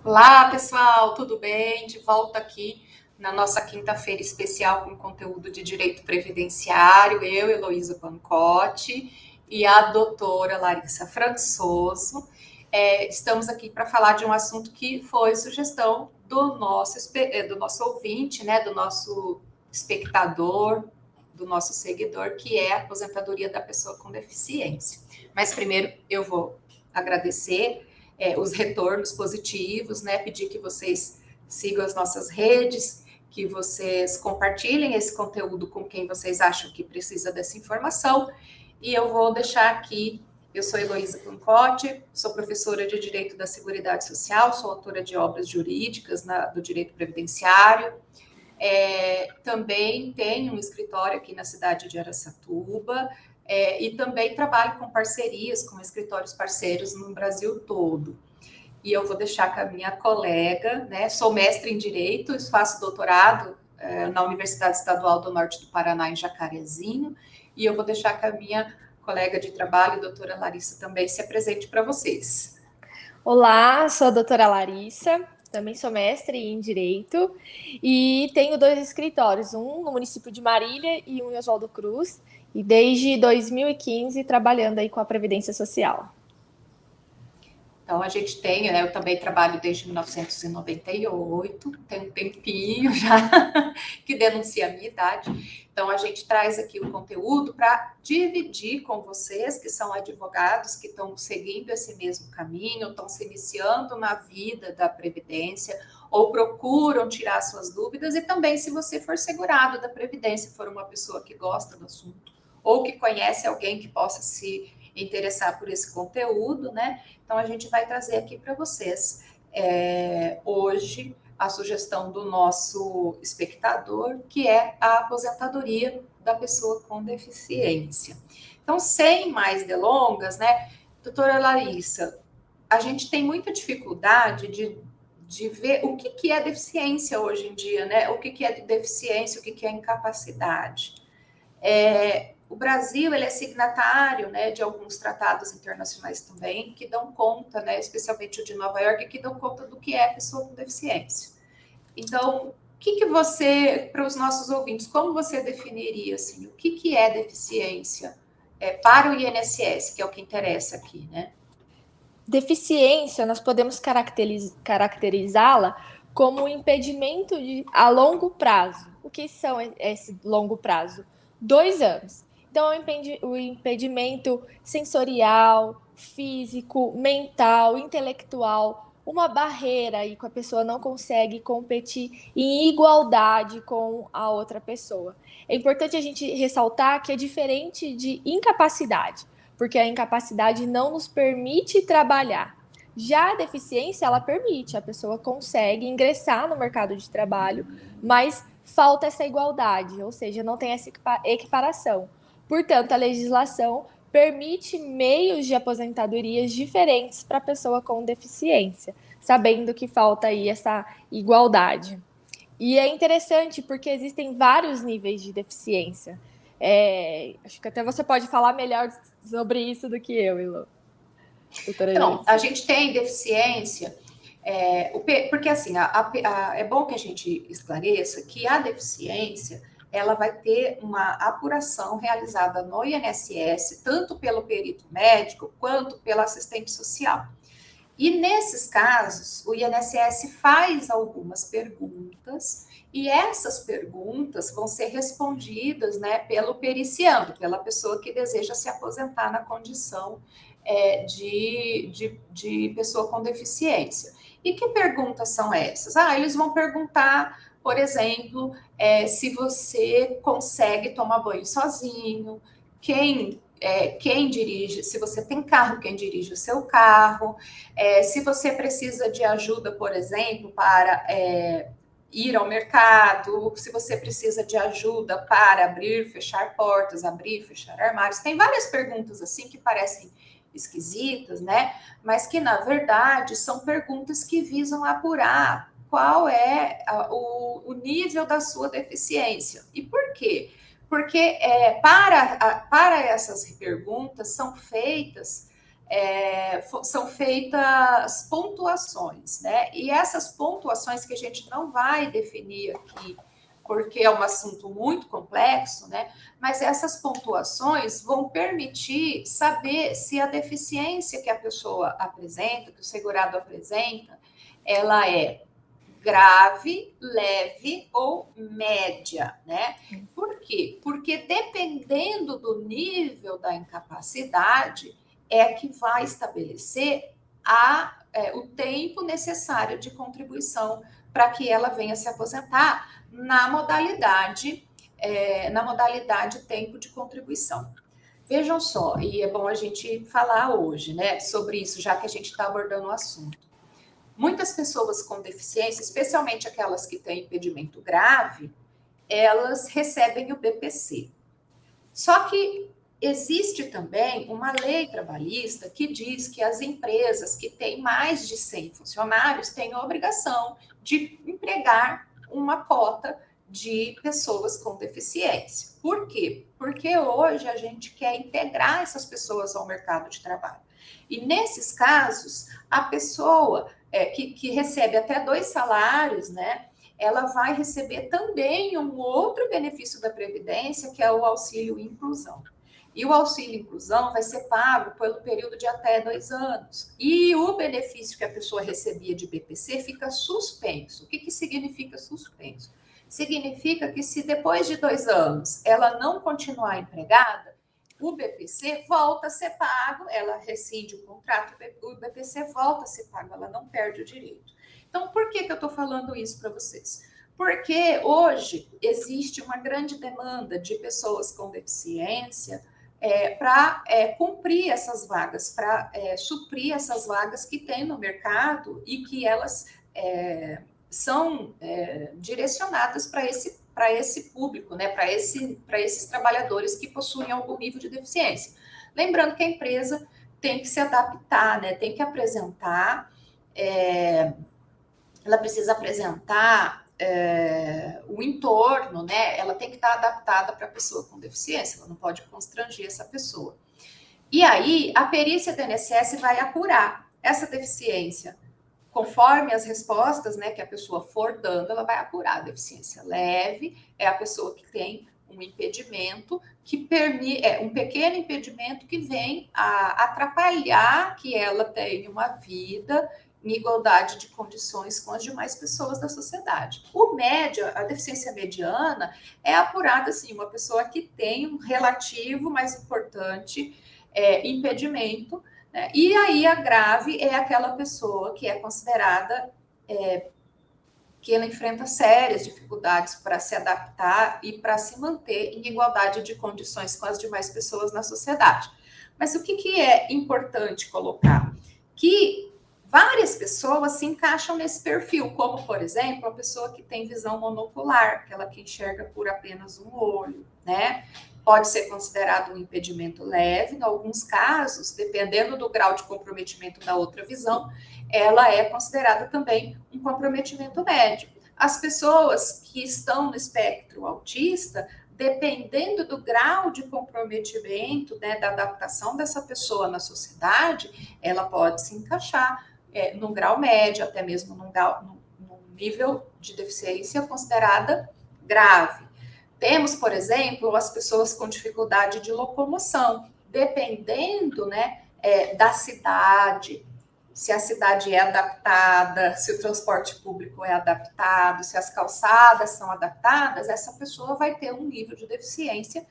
Olá, pessoal, tudo bem? De volta aqui na nossa quinta-feira especial com conteúdo de direito previdenciário. Eu, Heloísa Pancotti, e a doutora Larissa Françoso. Estamos aqui para falar de um assunto que foi sugestão do nosso ouvinte, né, do nosso espectador, do nosso seguidor, que é a aposentadoria da pessoa com deficiência. Mas primeiro eu vou agradecer os retornos positivos, né? Pedir que vocês sigam as nossas redes, que vocês compartilhem esse conteúdo com quem vocês acham que precisa dessa informação. E eu vou deixar aqui. Eu sou Heloísa Pancotti, sou professora de Direito da Seguridade Social, sou autora de obras jurídicas do direito previdenciário. Também tenho um escritório aqui na cidade de Araçatuba, e também trabalho com parcerias com escritórios parceiros no Brasil todo. E eu vou deixar com a minha colega, né? Sou mestre em Direito, faço doutorado na Universidade Estadual do Norte do Paraná, em Jacarezinho, e eu vou deixar com a minha colega de trabalho, doutora Larissa, também se apresente para vocês. Olá, sou a doutora Larissa, também sou mestre em Direito e tenho dois escritórios, um no município de Marília e um em Oswaldo Cruz, e desde 2015 trabalhando aí com a Previdência Social. Então, a gente tem, né, eu também trabalho desde 1998, tem um tempinho já que denuncia a minha idade. Então, a gente traz aqui o conteúdo para dividir com vocês, que são advogados que estão seguindo esse mesmo caminho, estão se iniciando na vida da Previdência, ou procuram tirar suas dúvidas, e também se você for segurado da Previdência, for uma pessoa que gosta do assunto, ou que conhece alguém que possa se interessar por esse conteúdo, né? Então, a gente vai trazer aqui para vocês hoje a sugestão do nosso espectador, que é a aposentadoria da pessoa com deficiência. Então, sem mais delongas, né, doutora Larissa, a gente tem muita dificuldade de ver o que é deficiência hoje em dia, né? O que é deficiência, o que é incapacidade. O Brasil ele é signatário, né, de alguns tratados internacionais também que dão conta, né, especialmente o de Nova York, que dão conta do que é pessoa com deficiência. Então, o que você, para os nossos ouvintes, como você definiria assim, o que é deficiência para o INSS, que é o que interessa aqui, né? Deficiência, nós podemos caracterizá-la como um impedimento a longo prazo. O que são esse longo prazo? 2 anos. Então, o impedimento sensorial, físico, mental, intelectual, uma barreira aí que a pessoa não consegue competir em igualdade com a outra pessoa. É importante a gente ressaltar que é diferente de incapacidade, porque a incapacidade não nos permite trabalhar. Já a deficiência, ela permite, a pessoa consegue ingressar no mercado de trabalho, mas falta essa igualdade, ou seja, não tem essa equiparação. Portanto, a legislação permite meios de aposentadorias diferentes para a pessoa com deficiência, sabendo que falta aí essa igualdade. E é interessante porque existem vários níveis de deficiência. Acho que até você pode falar melhor sobre isso do que eu, Ilo. Doutora Então, a Larissa. gente tem deficiência, porque assim, é bom que a gente esclareça que a deficiência ela vai ter uma apuração realizada no INSS, tanto pelo perito médico quanto pelo assistente social. E nesses casos, o INSS faz algumas perguntas, e essas perguntas vão ser respondidas, né, pelo periciando, pela pessoa que deseja se aposentar na condição de pessoa com deficiência. E que perguntas são essas? Eles vão perguntar, por exemplo, se você consegue tomar banho sozinho, quem dirige, se você tem carro, quem dirige o seu carro, se você precisa de ajuda, por exemplo, para ir ao mercado, se você precisa de ajuda para abrir, fechar portas, abrir, fechar armários. Tem várias perguntas assim que parecem esquisitas, né? Mas que, na verdade, são perguntas que visam apurar qual é o nível da sua deficiência. E por quê? Porque para essas perguntas são feitas são feitas pontuações, né? E essas pontuações que a gente não vai definir aqui, porque é um assunto muito complexo, né? Mas essas pontuações vão permitir saber se a deficiência que a pessoa apresenta, que o segurado apresenta, ela é grave, leve ou média, né? Por quê? Porque dependendo do nível da incapacidade, é que vai estabelecer o tempo necessário de contribuição para que ela venha se aposentar na modalidade tempo de contribuição. Vejam só, e é bom a gente falar hoje, né, sobre isso, já que a gente está abordando o assunto. Muitas pessoas com deficiência, especialmente aquelas que têm impedimento grave, elas recebem o BPC. Só que existe também uma lei trabalhista que diz que as empresas que têm mais de 100 funcionários têm a obrigação de empregar uma cota de pessoas com deficiência. Por quê? Porque hoje a gente quer integrar essas pessoas ao mercado de trabalho. E nesses casos, a pessoa que recebe até 2 salários, né? Ela vai receber também um outro benefício da Previdência, que é o auxílio inclusão. E o auxílio inclusão vai ser pago pelo período de até 2 anos. E o benefício que a pessoa recebia de BPC fica suspenso. O que significa suspenso? Significa que se depois de 2 anos ela não continuar empregada, o BPC volta a ser pago, ela rescinde o contrato, o BPC volta a ser pago, ela não perde o direito. Então, por que eu estou falando isso para vocês? Porque hoje existe uma grande demanda de pessoas com deficiência para cumprir essas vagas, para suprir essas vagas que tem no mercado e que elas são direcionadas para esse público, né? Para esses trabalhadores que possuem algum nível de deficiência. Lembrando que a empresa tem que se adaptar, né? Tem que apresentar, ela precisa apresentar o entorno, né? Ela tem que estar adaptada para a pessoa com deficiência, ela não pode constranger essa pessoa. E aí, a perícia do INSS vai apurar essa deficiência. Conforme as respostas, né, que a pessoa for dando, ela vai apurar. A deficiência leve é a pessoa que tem um impedimento que permite, um pequeno impedimento que vem a atrapalhar que ela tenha uma vida em igualdade de condições com as demais pessoas da sociedade. O médio, a deficiência mediana, é apurada assim, uma pessoa que tem um relativo, mais importante, impedimento, né? E aí a grave é aquela pessoa que é considerada que ela enfrenta sérias dificuldades para se adaptar e para se manter em igualdade de condições com as demais pessoas na sociedade. Mas o que é importante colocar? Que várias pessoas se encaixam nesse perfil, como, por exemplo, a pessoa que tem visão monocular, aquela que enxerga por apenas um olho, né? Pode ser considerado um impedimento leve, em alguns casos, dependendo do grau de comprometimento da outra visão, ela é considerada também um comprometimento médio. As pessoas que estão no espectro autista, dependendo do grau de comprometimento, né, da adaptação dessa pessoa na sociedade, ela pode se encaixar num grau médio, até mesmo num nível de deficiência considerada grave. Temos, por exemplo, as pessoas com dificuldade de locomoção, dependendo, né, da cidade, se a cidade é adaptada, se o transporte público é adaptado, se as calçadas são adaptadas, essa pessoa vai ter um nível de deficiência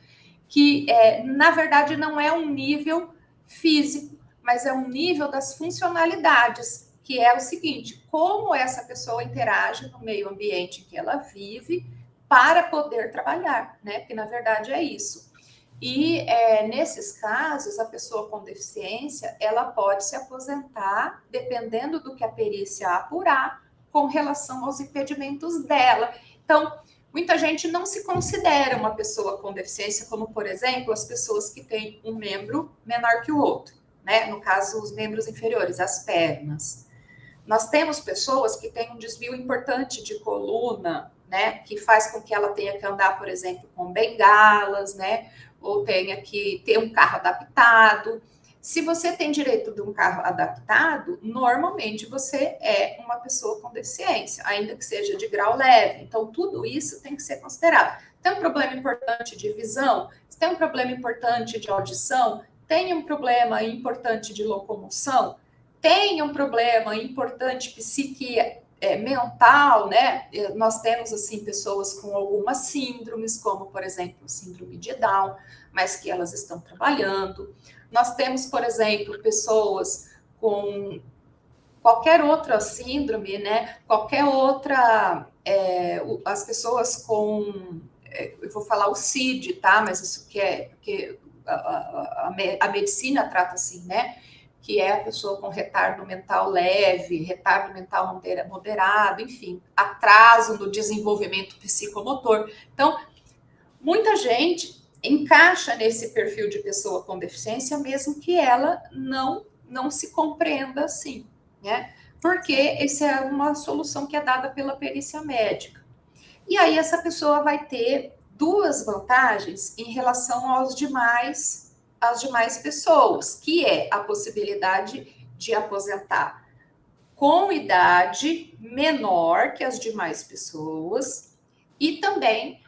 que, na verdade, não é um nível físico, mas é um nível das funcionalidades, que é o seguinte: como essa pessoa interage no meio ambiente que ela vive para poder trabalhar, né? Que na verdade é isso. E nesses casos, a pessoa com deficiência, ela pode se aposentar, dependendo do que a perícia apurar, com relação aos impedimentos dela. Então, muita gente não se considera uma pessoa com deficiência, como, por exemplo, as pessoas que têm um membro menor que o outro, né? No caso, os membros inferiores, as pernas. Nós temos pessoas que têm um desvio importante de coluna, né? Que faz com que ela tenha que andar, por exemplo, com bengalas, né? Ou tenha que ter um carro adaptado. Se você tem direito de um carro adaptado, normalmente você é uma pessoa com deficiência, ainda que seja de grau leve. Então, tudo isso tem que ser considerado. Tem um problema importante de visão? Tem um problema importante de audição? Tem um problema importante de locomoção? Tem um problema importante mental, né? Nós temos, assim, pessoas com algumas síndromes, como, por exemplo, síndrome de Down, mas que elas estão trabalhando. Nós temos, por exemplo, pessoas com qualquer outra síndrome, né? Qualquer outra, as pessoas com, eu vou falar o CID, tá? Mas isso que a medicina trata assim, né? Que é a pessoa com retardo mental leve, retardo mental moderado, enfim, atraso no desenvolvimento psicomotor. Então, muita gente encaixa nesse perfil de pessoa com deficiência, mesmo que ela não se compreenda assim, né? Porque essa é uma solução que é dada pela perícia médica. E aí essa pessoa vai ter duas vantagens em relação às demais pessoas, que é a possibilidade de aposentar com idade menor que as demais pessoas e também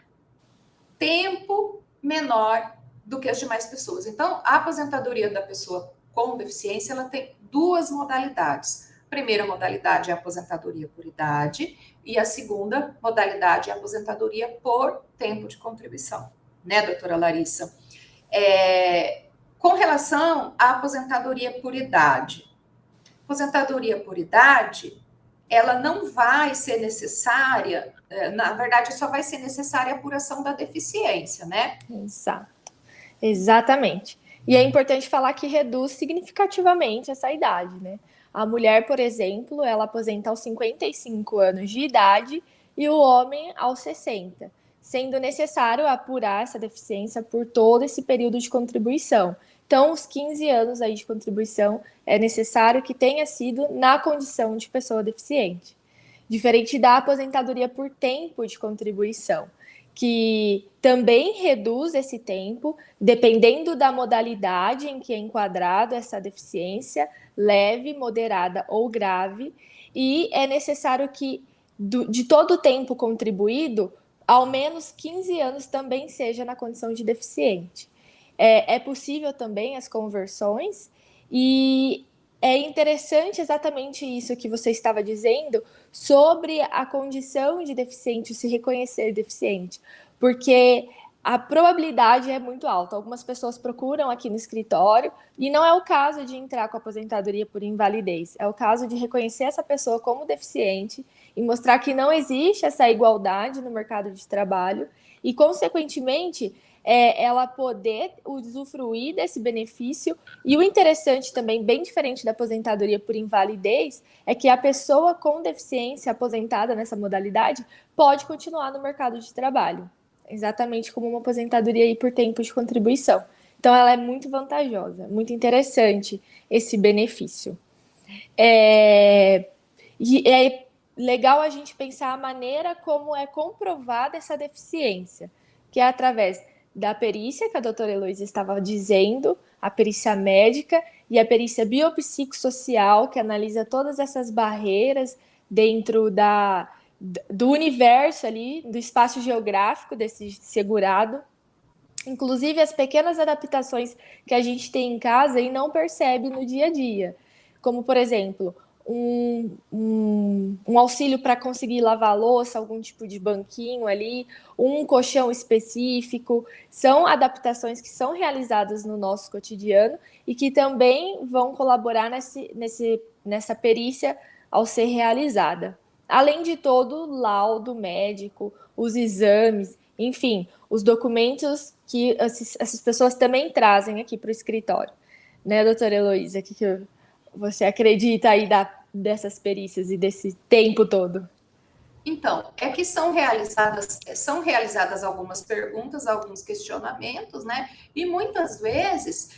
tempo menor do que as demais pessoas. Então, a aposentadoria da pessoa com deficiência, ela tem duas modalidades. A primeira modalidade é a aposentadoria por idade e a segunda modalidade é a aposentadoria por tempo de contribuição, né, doutora Larissa? Com relação à aposentadoria por idade, ela não vai ser necessária, na verdade, só vai ser necessária a apuração da deficiência, né? Exato. Exatamente. E é importante falar que reduz significativamente essa idade, né? A mulher, por exemplo, ela aposenta aos 55 anos de idade e o homem aos 60, sendo necessário apurar essa deficiência por todo esse período de contribuição. Então, os 15 anos aí de contribuição é necessário que tenha sido na condição de pessoa deficiente. Diferente da aposentadoria por tempo de contribuição, que também reduz esse tempo, dependendo da modalidade em que é enquadrado essa deficiência, leve, moderada ou grave, e é necessário que, de todo o tempo contribuído, ao menos 15 anos também seja na condição de deficiente. É possível também as conversões, e é interessante exatamente isso que você estava dizendo sobre a condição de deficiente, se reconhecer deficiente, porque a probabilidade é muito alta. Algumas pessoas procuram aqui no escritório e não é o caso de entrar com aposentadoria por invalidez, é o caso de reconhecer essa pessoa como deficiente e mostrar que não existe essa igualdade no mercado de trabalho e, consequentemente, ela poder usufruir desse benefício. E o interessante também, bem diferente da aposentadoria por invalidez, é que a pessoa com deficiência aposentada nessa modalidade pode continuar no mercado de trabalho, exatamente como uma aposentadoria aí por tempo de contribuição. Então, ela é muito vantajosa, muito interessante esse benefício. E é legal a gente pensar a maneira como é comprovada essa deficiência, que é através da perícia que a doutora Heloísa estava dizendo, a perícia médica e a perícia biopsicossocial, que analisa todas essas barreiras dentro do universo ali, do espaço geográfico desse segurado. Inclusive as pequenas adaptações que a gente tem em casa e não percebe no dia a dia. Como, por exemplo, um auxílio para conseguir lavar a louça, algum tipo de banquinho ali, um colchão específico. São adaptações que são realizadas no nosso cotidiano e que também vão colaborar nessa perícia ao ser realizada. Além de todo o laudo médico, os exames, enfim, os documentos que essas pessoas também trazem aqui para o escritório. Né, doutora Heloísa? O que você acredita aí dessas perícias e desse tempo todo? Então, é que são realizadas algumas perguntas, alguns questionamentos, né? E muitas vezes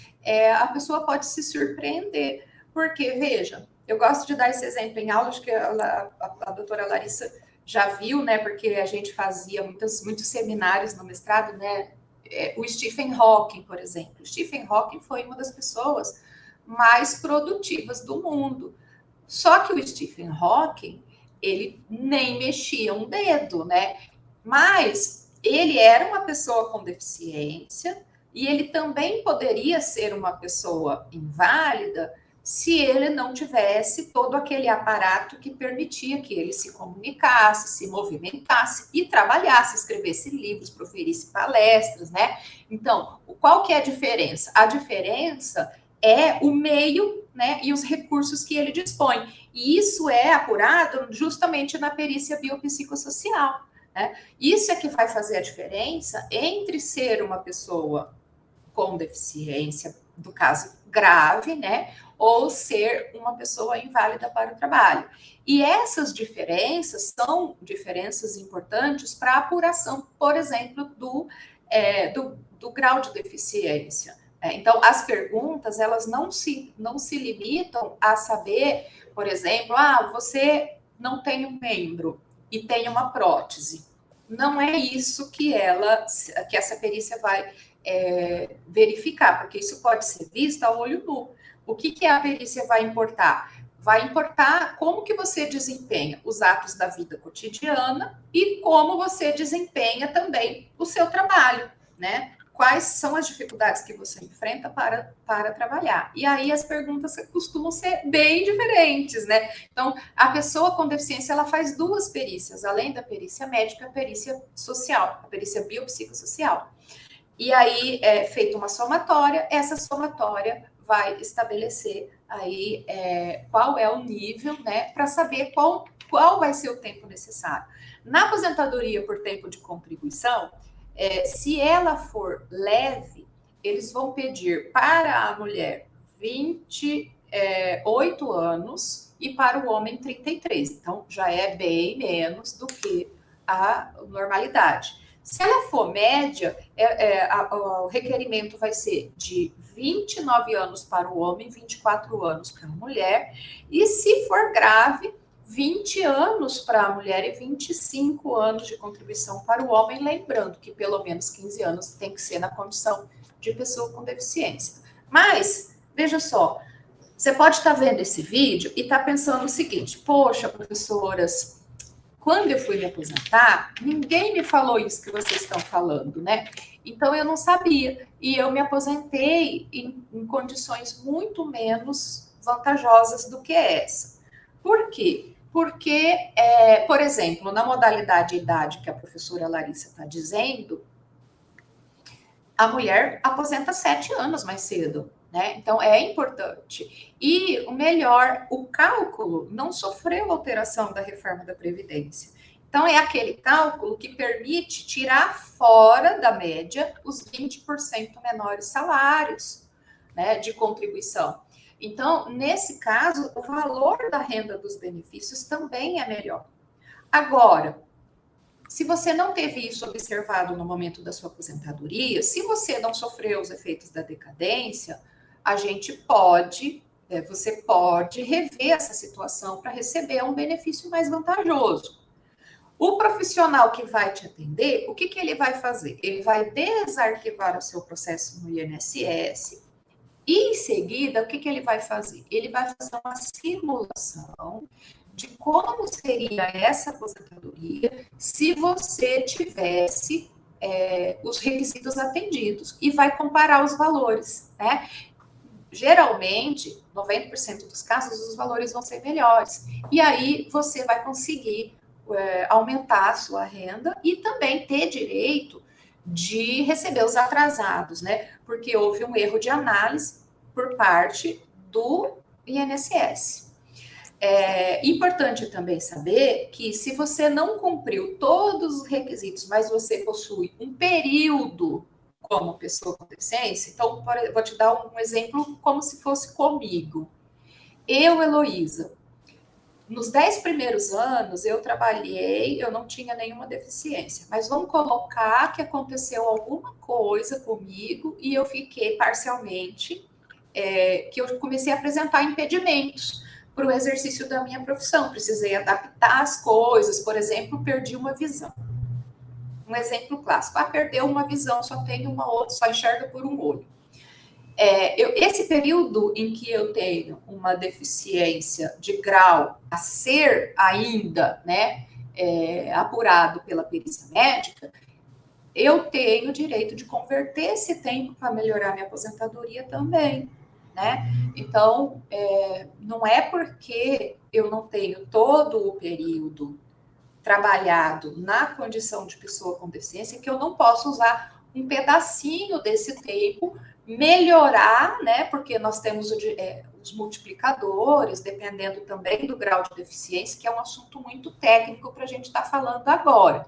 a pessoa pode se surpreender, porque, veja, eu gosto de dar esse exemplo em aula, acho que a doutora Larissa já viu, né? Porque a gente fazia muitos seminários no mestrado, né? O Stephen Hawking, por exemplo. O Stephen Hawking foi uma das pessoas mais produtivas do mundo. Só que o Stephen Hawking, ele nem mexia um dedo, né? Mas ele era uma pessoa com deficiência e ele também poderia ser uma pessoa inválida se ele não tivesse todo aquele aparato que permitia que ele se comunicasse, se movimentasse e trabalhasse, escrevesse livros, proferisse palestras, né? Então, qual que é a diferença? A diferença é o meio, né, e os recursos que ele dispõe. E isso é apurado justamente na perícia biopsicossocial, né? Isso é que vai fazer a diferença entre ser uma pessoa com deficiência, do caso grave, né, ou ser uma pessoa inválida para o trabalho. E essas diferenças são diferenças importantes para a apuração, por exemplo, do grau de deficiência. Então, as perguntas, elas não se limitam a saber, por exemplo, você não tem um membro e tem uma prótese. Não é isso que essa perícia vai verificar, porque isso pode ser visto a olho nu. O que a perícia vai importar? Vai importar como que você desempenha os atos da vida cotidiana e como você desempenha também o seu trabalho, né? Quais são as dificuldades que você enfrenta para trabalhar? E aí as perguntas costumam ser bem diferentes, né? Então, a pessoa com deficiência, ela faz duas perícias, além da perícia médica, a perícia social, a perícia biopsicossocial. E aí é feita uma somatória, essa somatória vai estabelecer aí qual é o nível, né, para saber qual vai ser o tempo necessário. Na aposentadoria por tempo de contribuição, se ela for leve, eles vão pedir para a mulher 28 anos e para o homem 33. Então, já é bem menos do que a normalidade. Se ela for média, o requerimento vai ser de 29 anos para o homem, 24 anos para a mulher, e se for grave, 20 anos para a mulher e 25 anos de contribuição para o homem, lembrando que pelo menos 15 anos tem que ser na condição de pessoa com deficiência. Mas, veja só, você pode estar vendo esse vídeo e estar pensando o seguinte: poxa, professoras, quando eu fui me aposentar, ninguém me falou isso que vocês estão falando, né? Então, eu não sabia. E eu me aposentei em condições muito menos vantajosas do que essa. Por quê? Porque, por exemplo, na modalidade idade que a professora Larissa está dizendo, a mulher aposenta 7 anos mais cedo, né? Então, é importante. E o melhor, o cálculo não sofreu alteração da reforma da Previdência. Então, é aquele cálculo que permite tirar fora da média os 20% menores salários, né, de contribuição. Então, nesse caso, o valor da renda dos benefícios também é melhor. Agora, se você não teve isso observado no momento da sua aposentadoria, se você não sofreu os efeitos da decadência, você pode rever essa situação para receber um benefício mais vantajoso. O profissional que vai te atender, o que ele vai fazer? Ele vai desarquivar o seu processo no INSS e, em seguida, o que ele vai fazer? Ele vai fazer uma simulação de como seria essa aposentadoria se você tivesse os requisitos atendidos e vai comparar os valores, né? Geralmente, 90% dos casos, os valores vão ser melhores. E aí você vai conseguir aumentar a sua renda e também ter direito de receber os atrasados, né? Porque houve um erro de análise por parte do INSS. É importante também saber que se você não cumpriu todos os requisitos, mas você possui um período como pessoa com deficiência, então vou te dar um exemplo como se fosse comigo. Eu, Heloísa, nos 10 primeiros anos eu trabalhei, eu não tinha nenhuma deficiência, mas vamos colocar que aconteceu alguma coisa comigo e eu fiquei parcialmente, que eu comecei a apresentar impedimentos para o exercício da minha profissão, precisei adaptar as coisas, por exemplo, perdi uma visão. Um exemplo clássico, perdeu uma visão, só tem uma outra, só enxerga por um olho. Esse período em que eu tenho uma deficiência de grau a ser ainda, né, apurado pela perícia médica, eu tenho o direito de converter esse tempo para melhorar minha aposentadoria também, né? Então, não é porque eu não tenho todo o período trabalhado na condição de pessoa com deficiência que eu não posso usar um pedacinho desse tempo, melhorar, né? Porque nós temos os multiplicadores, dependendo também do grau de deficiência, que é um assunto muito técnico para a gente estar falando agora.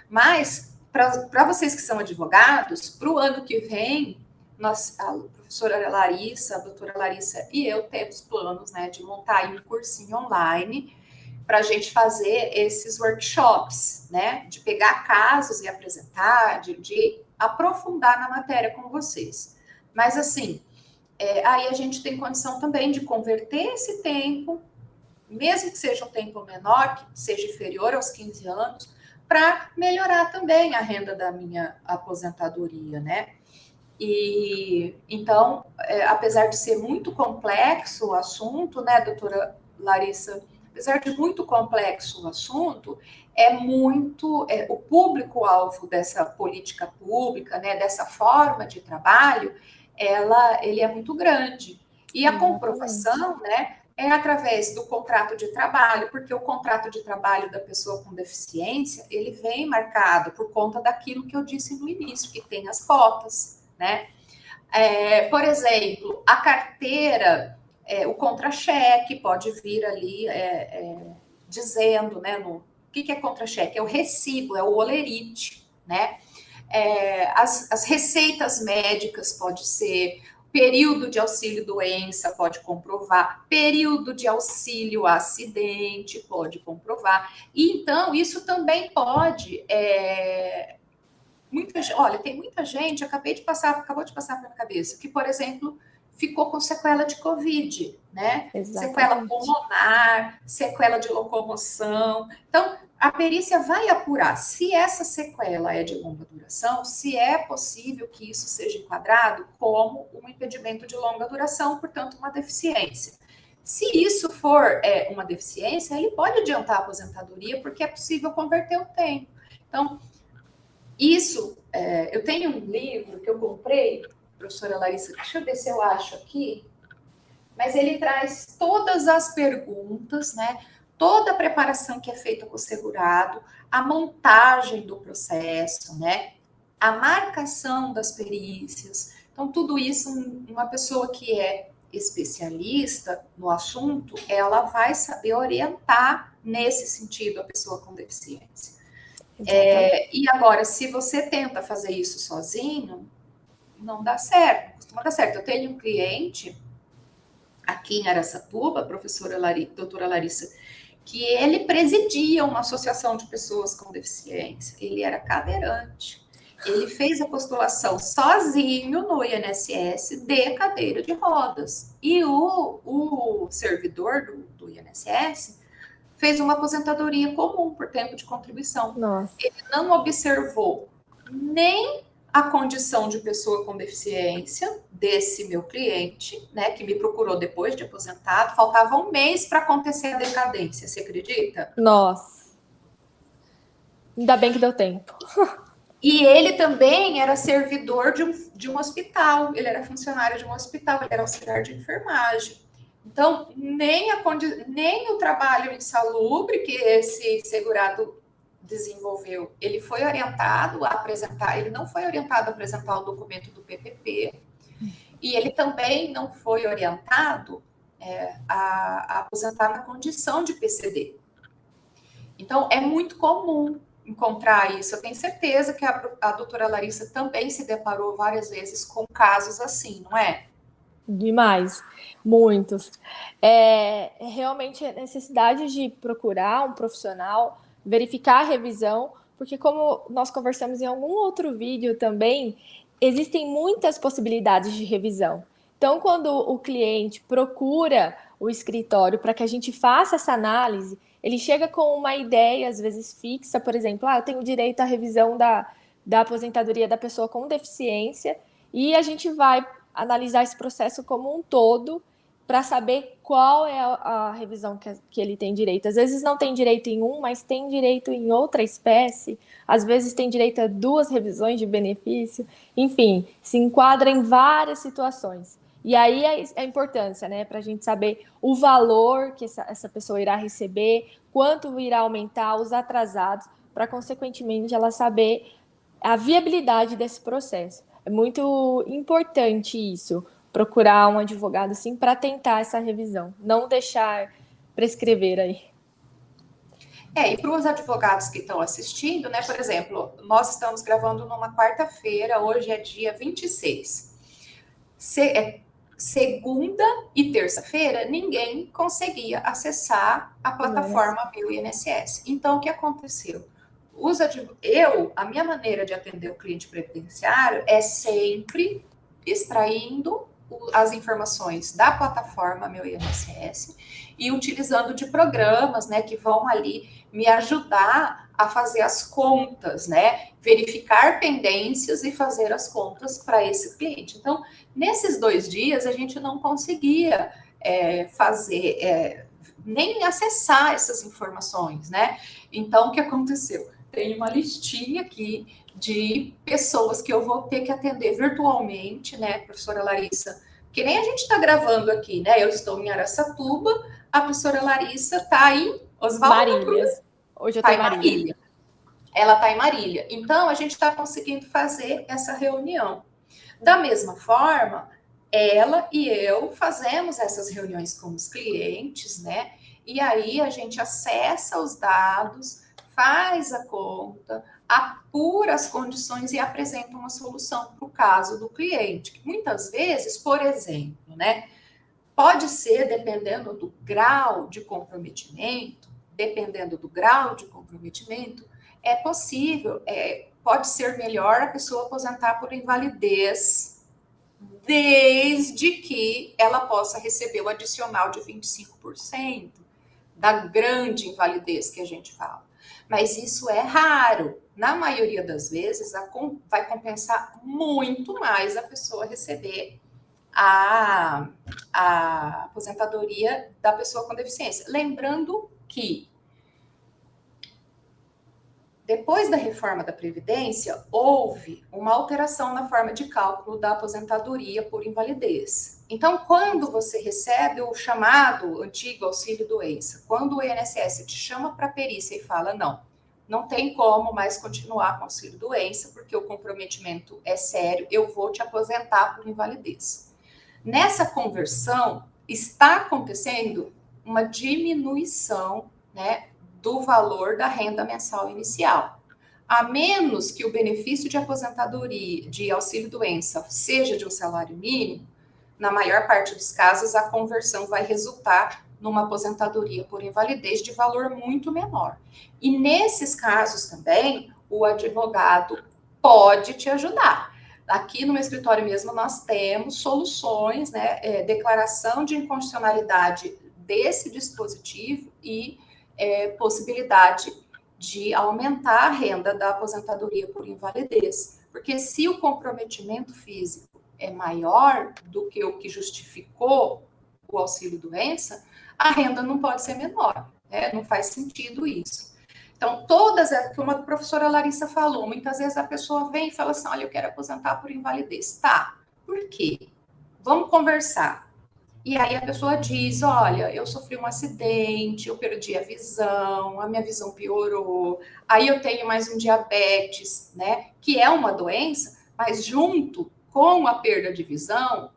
Mas, para vocês que são advogados, para o ano que vem, a professora Larissa, a doutora Larissa e eu temos planos, né, de montar um cursinho online para a gente fazer esses workshops, né, de pegar casos e apresentar, de aprofundar na matéria com vocês. Mas, assim, aí a gente tem condição também de converter esse tempo, mesmo que seja um tempo menor, que seja inferior aos 15 anos, para melhorar também a renda da minha aposentadoria, né? E então, apesar de ser muito complexo o assunto, né, doutora Larissa? Apesar de muito complexo o assunto, o público-alvo dessa política pública, né, dessa forma de trabalho, ele é muito grande. E a comprovação, né, é através do contrato de trabalho, porque o contrato de trabalho da pessoa com deficiência, ele vem marcado por conta daquilo que eu disse no início, que tem as cotas, né? Por exemplo, a carteira, o contra-cheque pode vir ali dizendo, né, o que é contra-cheque? É o recibo, é o olerite, né? As receitas médicas pode ser, período de auxílio-doença pode comprovar, período de auxílio-acidente pode comprovar. E, então, isso também pode... olha, tem muita gente, acabou de passar pela minha cabeça, que, por exemplo, ficou com sequela de Covid, né? Exatamente. Sequela pulmonar, sequela de locomoção. Então, a perícia vai apurar se essa sequela é de longa duração, se é possível que isso seja enquadrado como um impedimento de longa duração, portanto, uma deficiência. Se isso for uma deficiência, ele pode adiantar a aposentadoria, porque é possível converter o tempo. Então, eu tenho um livro que eu comprei, professora Larissa, deixa eu ver se eu acho aqui, mas ele traz todas as perguntas, né? Toda a preparação que é feita com o segurado, a montagem do processo, né? A marcação das perícias. Então, tudo isso, uma pessoa que é especialista no assunto, ela vai saber orientar nesse sentido a pessoa com deficiência. E agora, se você tenta fazer isso sozinho, não dá certo, não costuma dar certo. Eu tenho um cliente aqui em Araçatuba, doutora Larissa, que ele presidia uma associação de pessoas com deficiência. Ele era cadeirante. Ele fez a postulação sozinho no INSS de cadeira de rodas. E o servidor do INSS fez uma aposentadoria comum por tempo de contribuição. Nossa. Ele não observou nem a condição de pessoa com deficiência desse meu cliente, né, que me procurou depois de aposentado, faltava um mês para acontecer a decadência, você acredita? Nossa. Ainda bem que deu tempo. E ele também era servidor de um hospital, ele era funcionário de um hospital, ele era auxiliar de enfermagem. Então, nem o trabalho insalubre que esse segurado desenvolveu, ele foi orientado a apresentar, ele não foi orientado a apresentar o documento do PPP, e ele também não foi orientado a aposentar na condição de PCD. Então, é muito comum encontrar isso. Eu tenho certeza que a doutora Larissa também se deparou várias vezes com casos assim, não é? Demais, muitos. Realmente a necessidade de procurar um profissional, verificar a revisão, porque como nós conversamos em algum outro vídeo também, existem muitas possibilidades de revisão. Então, quando o cliente procura o escritório para que a gente faça essa análise, ele chega com uma ideia, às vezes fixa, por exemplo, eu tenho direito à revisão da aposentadoria da pessoa com deficiência, e a gente vai analisar esse processo como um todo para saber qual é a revisão que ele tem direito. Às vezes não tem direito em um, mas tem direito em outra espécie. Às vezes tem direito a 2 revisões de benefício. Enfim, se enquadra em várias situações. E aí a importância, né, para a gente saber o valor que essa pessoa irá receber, quanto irá aumentar, os atrasados, para, consequentemente, ela saber a viabilidade desse processo. É muito importante isso, procurar um advogado, sim, para tentar essa revisão, não deixar prescrever aí. E para os advogados que estão assistindo, né, por exemplo, nós estamos gravando numa quarta-feira, hoje é dia 26. Segunda e terça-feira, ninguém conseguia acessar a plataforma Meu INSS. Então, o que aconteceu? A minha maneira de atender o cliente previdenciário é sempre extraindo as informações da plataforma Meu INSS e utilizando de programas, né, que vão ali me ajudar a fazer as contas, né, verificar pendências e fazer as contas para esse cliente. Então, nesses 2 dias, a gente não conseguia nem acessar essas informações, né? Então, o que aconteceu? Tem uma listinha aqui de pessoas que eu vou ter que atender virtualmente, né, professora Larissa? Que nem a gente está gravando aqui, né? Eu estou em Araçatuba, a professora Larissa está em Oswaldo. Marília. Hoje eu estou em Marília. Ela está em Marília. Então, a gente está conseguindo fazer essa reunião. Da mesma forma, ela e eu fazemos essas reuniões com os clientes, né? E aí a gente acessa os dados, faz a conta, apura as condições e apresenta uma solução para o caso do cliente. Que muitas vezes, por exemplo, né? Pode ser, dependendo do grau de comprometimento, é possível, pode ser melhor a pessoa aposentar por invalidez, desde que ela possa receber o adicional de 25% da grande invalidez que a gente fala. Mas isso é raro. Na maioria das vezes, vai compensar muito mais a pessoa receber a aposentadoria da pessoa com deficiência. Lembrando que depois da reforma da Previdência, houve uma alteração na forma de cálculo da aposentadoria por invalidez. Então, quando você recebe o chamado antigo auxílio-doença, quando o INSS te chama para perícia e fala, não tem como mais continuar com auxílio-doença, porque o comprometimento é sério, eu vou te aposentar por invalidez. Nessa conversão, está acontecendo uma diminuição, né, do valor da renda mensal inicial. A menos que o benefício de aposentadoria, de auxílio-doença, seja de um salário mínimo, na maior parte dos casos, a conversão vai resultar numa aposentadoria por invalidez de valor muito menor. E nesses casos também, o advogado pode te ajudar. Aqui no meu escritório mesmo, nós temos soluções, né, declaração de inconstitucionalidade desse dispositivo e possibilidade de aumentar a renda da aposentadoria por invalidez. Porque se o comprometimento físico é maior do que o que justificou o auxílio-doença, a renda não pode ser menor, né? Não faz sentido isso. Então, como a professora Larissa falou, muitas vezes a pessoa vem e fala assim, olha, eu quero aposentar por invalidez. Tá, por quê? Vamos conversar. E aí a pessoa diz, olha, eu sofri um acidente, eu perdi a visão, a minha visão piorou, aí eu tenho mais um diabetes, né, que é uma doença, mas junto com a perda de visão,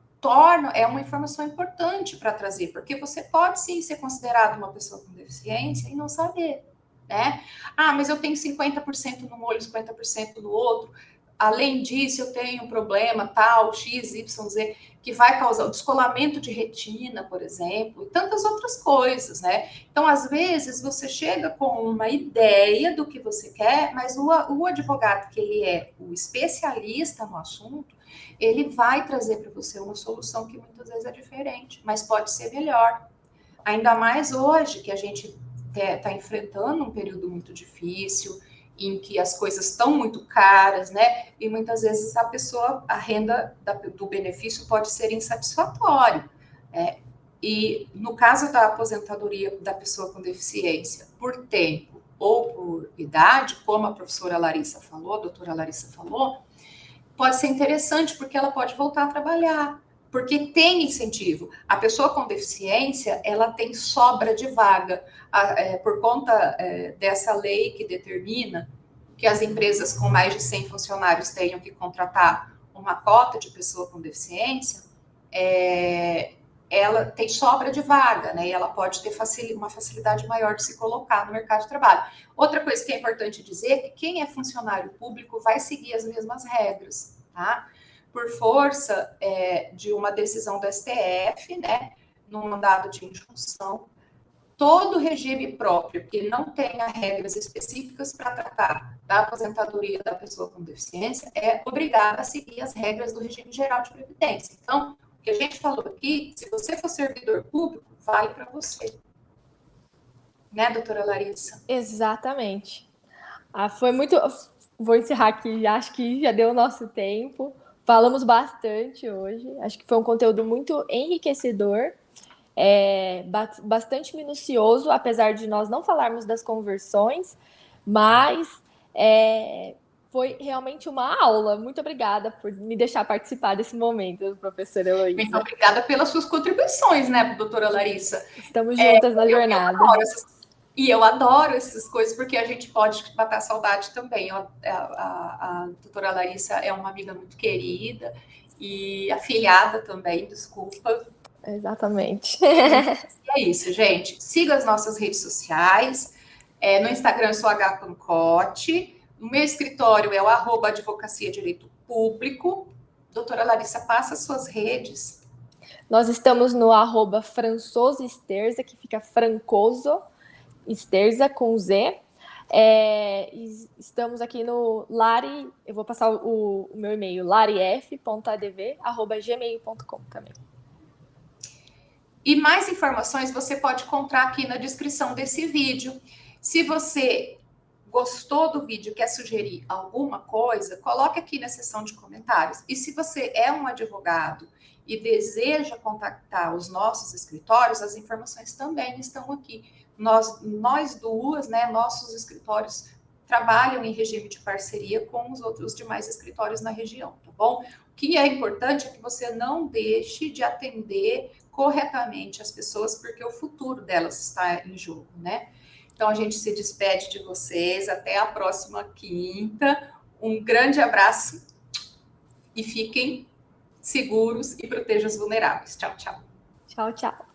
é uma informação importante para trazer, porque você pode sim ser considerado uma pessoa com deficiência e não saber, né? Ah, mas eu tenho 50% num olho, 50% no outro. Além disso, eu tenho um problema tal, X, Y, Z, que vai causar o descolamento de retina, por exemplo, e tantas outras coisas, né? Então, às vezes, você chega com uma ideia do que você quer, mas o advogado, que ele é o especialista no assunto, ele vai trazer para você uma solução que muitas vezes é diferente, mas pode ser melhor. Ainda mais hoje, que a gente está enfrentando um período muito difícil, em que as coisas estão muito caras, né? E muitas vezes a renda do benefício pode ser insatisfatória. E no caso da aposentadoria da pessoa com deficiência, por tempo ou por idade, como a professora Larissa falou, a doutora Larissa falou, pode ser interessante porque ela pode voltar a trabalhar, porque tem incentivo. A pessoa com deficiência, ela tem sobra de vaga, por conta dessa lei que determina que as empresas com mais de 100 funcionários tenham que contratar uma cota de pessoa com deficiência, ela tem sobra de vaga, né? E ela pode ter uma facilidade maior de se colocar no mercado de trabalho. Outra coisa que é importante dizer é que quem é funcionário público vai seguir as mesmas regras, tá? Por força de uma decisão do STF, né? Num mandado de injunção, todo regime próprio que não tenha regras específicas para tratar da aposentadoria da pessoa com deficiência é obrigado a seguir as regras do regime geral de previdência. Então, o que a gente falou aqui, se você for servidor público, vale para você. Né, doutora Larissa? Exatamente. Foi muito... Vou encerrar aqui, acho que já deu o nosso tempo. Falamos bastante hoje. Acho que foi um conteúdo muito enriquecedor, bastante minucioso, apesar de nós não falarmos das conversões, mas foi realmente uma aula. Muito obrigada por me deixar participar desse momento, professora Heloísa. Muito obrigada pelas suas contribuições, né, doutora Larissa? Estamos juntas na jornada. Eu adoro essas coisas, porque a gente pode matar saudade também. A doutora Larissa é uma amiga muito querida e afilhada também, desculpa. Exatamente. E é isso, gente. Siga as nossas redes sociais. No Instagram eu sou H. Pancotti. No meu escritório é o @advocacia direito público. Doutora Larissa, passa as suas redes. Nós estamos no @Francoso Esterza, que fica Francoso Esterza com Z. Estamos aqui no Lari, eu vou passar o meu e-mail, larif.adv@gmail.com também. E mais informações você pode encontrar aqui na descrição desse vídeo. Se você gostou do vídeo e quer sugerir alguma coisa, coloque aqui na seção de comentários. E se você é um advogado e deseja contactar os nossos escritórios, as informações também estão aqui. Nós duas, né, nossos escritórios trabalham em regime de parceria com os demais escritórios na região, tá bom? O que é importante é que você não deixe de atender corretamente as pessoas, porque o futuro delas está em jogo, né? Então, a gente se despede de vocês. Até a próxima quinta. Um grande abraço e fiquem seguros e protejam os vulneráveis. Tchau, tchau. Tchau, tchau.